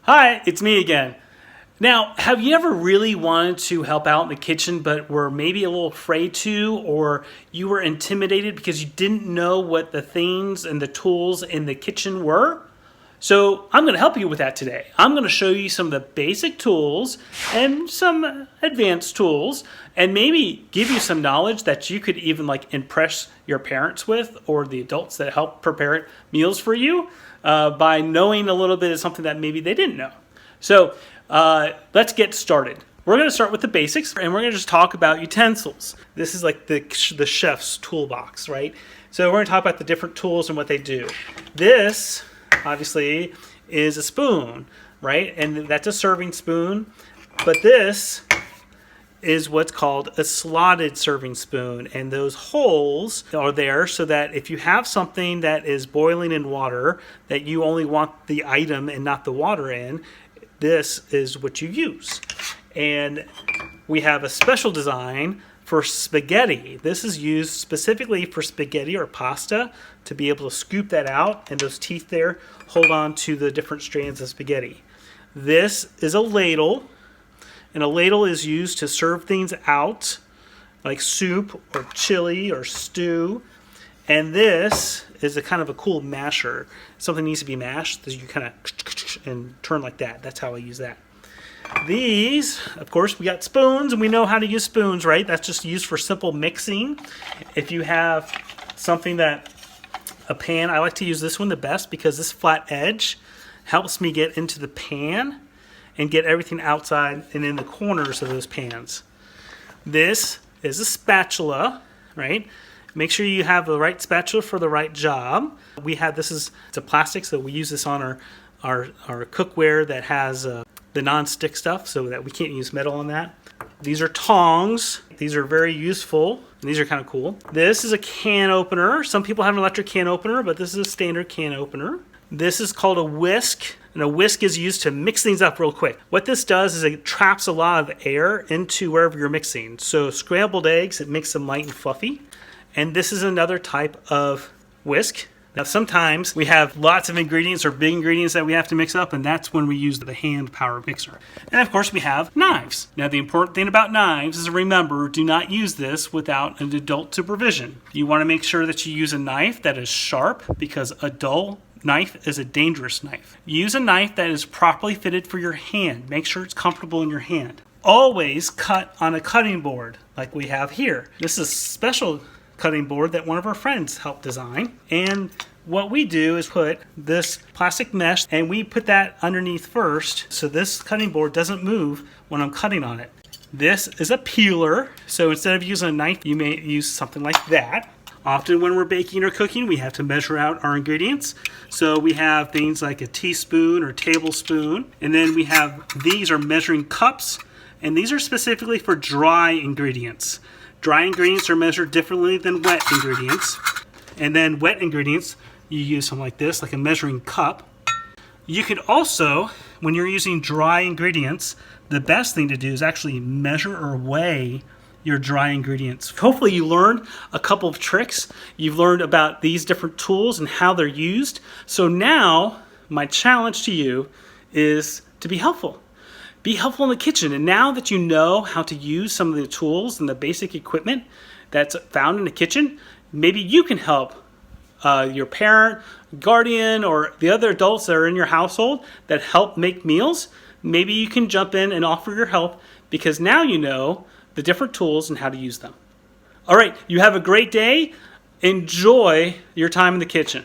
Hi, it's me again. Now, have you ever really wanted to help out in the kitchen but were maybe a little afraid to, or you were intimidated because you didn't know what the things and the tools in the kitchen were? So I'm going to help you with that today. I'm going to show you some of the basic tools and some advanced tools and maybe give you some knowledge that you could even impress your parents with or the adults that help prepare meals for you by knowing a little bit of something that maybe they didn't know. So let's get started. We're going to start with the basics and we're going to just talk about utensils. This is like the chef's toolbox, right? So we're going to talk about the different tools and what they do. This obviously is a spoon, right? And that's a serving spoon. But this is what's called a slotted serving spoon. And those holes are there so that if you have something that is boiling in water, that you only want the item and not the water in, this is what you use. And we have a special design for spaghetti. This is used specifically for spaghetti or pasta to be able to scoop that out, and those teeth there hold on to the different strands of spaghetti. This is a ladle, and a ladle is used to serve things out like soup or chili or stew. And this is a kind of a cool masher. Something needs to be mashed, so you kind of and turn like that. That's how I use that. These, of course, we got spoons, and we know how to use spoons, right? That's just used for simple mixing. If you have something a pan, I like to use this one the best because this flat edge helps me get into the pan and get everything outside and in the corners of those pans. This is a spatula, right? Make sure you have the right spatula for the right job. It's a plastic, so we use this on our cookware that has the non-stick stuff so that we can't use metal on that. These are tongs. These are very useful, and these are kind of cool. This is a can opener. Some people have an electric can opener, but this is a standard can opener. This is called a whisk, and a whisk is used to mix things up real quick. What this does is it traps a lot of air into wherever you're mixing. So scrambled eggs, it makes them light and fluffy. And this is another type of whisk. Now sometimes we have lots of ingredients or big ingredients that we have to mix up, and that's when we use the hand-powered mixer. And of course we have knives. Now the important thing about knives is remember, do not use this without an adult supervision. You want to make sure that you use a knife that is sharp because a dull knife is a dangerous knife. Use a knife that is properly fitted for your hand. Make sure it's comfortable in your hand. Always cut on a cutting board like we have here. This is a special cutting board that one of our friends helped design, and what we do is put this plastic mesh and we put that underneath first so this cutting board doesn't move when I'm cutting on it. This is a peeler, so instead of using a knife you may use something like that. Often when we're baking or cooking we have to measure out our ingredients, so we have things like a teaspoon or tablespoon, and then we have these are measuring cups, and these are specifically for dry ingredients. Dry ingredients are measured differently than wet ingredients. And then wet ingredients, you use something like this, like a measuring cup. You could also, when you're using dry ingredients, the best thing to do is actually measure or weigh your dry ingredients. Hopefully you learned a couple of tricks. You've learned about these different tools and how they're used. So now, my challenge to you is to be helpful. Be helpful in the kitchen. And now that you know how to use some of the tools and the basic equipment that's found in the kitchen, maybe you can help your parent, guardian, or the other adults that are in your household that help make meals. Maybe you can jump in and offer your help because now you know the different tools and how to use them. All right, you have a great day. Enjoy your time in the kitchen.